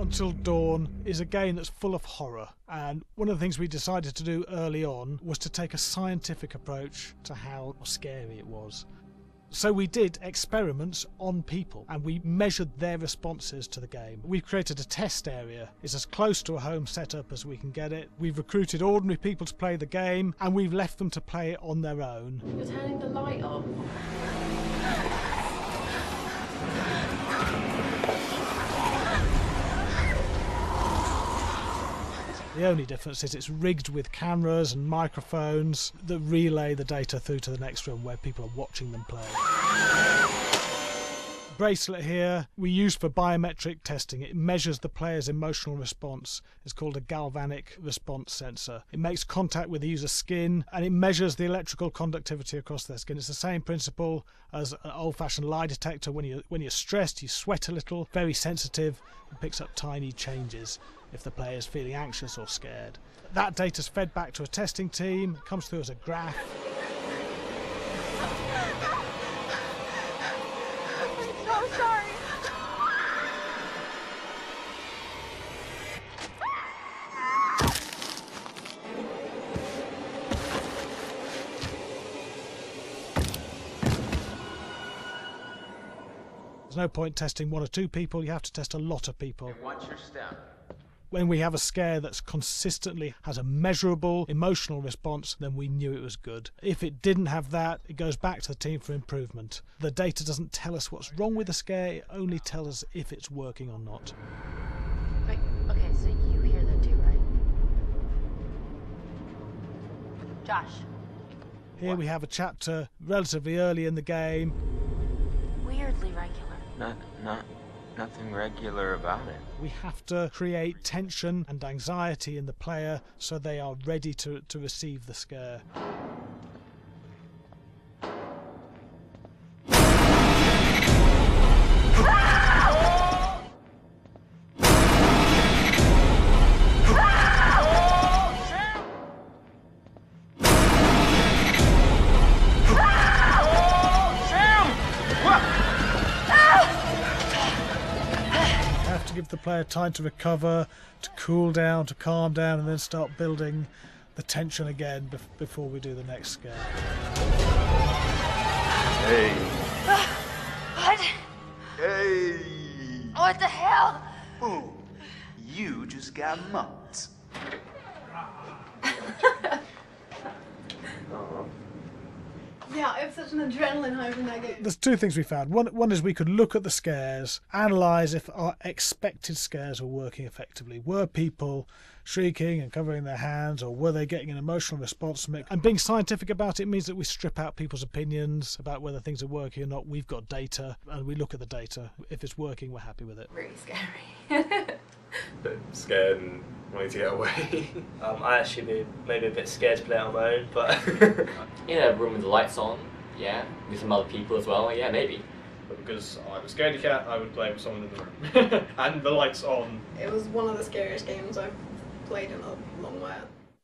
Until Dawn is a game that's full of horror, and one of the things we decided to do early on was to take a scientific approach to how scary it was. So we did experiments on people and we measured their responses to the game. We've created a test area. It's as close to a home setup as we can get it. We've recruited ordinary people to play the game and we've left them to play it on their own. You're turning the light off. The only difference is it's rigged with cameras and microphones that relay the data through to the next room where people are watching them play. Bracelet here we use for biometric testing. It measures the player's emotional response. It's called a galvanic response sensor. It makes contact with the user's skin and it measures the electrical conductivity across their skin. It's the same principle as an old-fashioned lie detector. When you're stressed, you sweat a little, very sensitive, and picks up tiny changes if the player is feeling anxious or scared. That data's fed back to a testing team, it comes through as a graph. I'm so sorry. There's no point testing one or two people, you have to test a lot of people. And what's your step? When we have a scare that's consistently has a measurable emotional response, then we knew it was good. If it didn't have that, it goes back to the team for improvement. The data doesn't tell us what's wrong with the scare, it only tells us if it's working or not. Wait, okay, so you hear that too, right? Josh. Here we have a chapter relatively early in the game. Weirdly regular. Nothing regular about it. We have to create tension and anxiety in the player so they are ready to receive the scare. Give the player time to recover, to cool down, to calm down, and then start building the tension again before we do the next scare. Hey. What? Hey. What the hell? Ooh, you just got mugged. Yeah, I have such an adrenaline high from that game. There's two things we found. One is we could look at the scares, analyse if our expected scares were working effectively. Were people shrieking and covering their hands, or were they getting an emotional response from it? And being scientific about it means that we strip out people's opinions about whether things are working or not. We've got data, and we look at the data. If it's working, we're happy with it. Really scary. Bit scared and wanting to get away. I actually maybe a bit scared to play on my own, but In a room with the lights on, yeah, with some other people as well, yeah, maybe. But because I'm a scaredy cat, I would play with someone in the room. And the lights on. It was one of the scariest games I've played in a long while.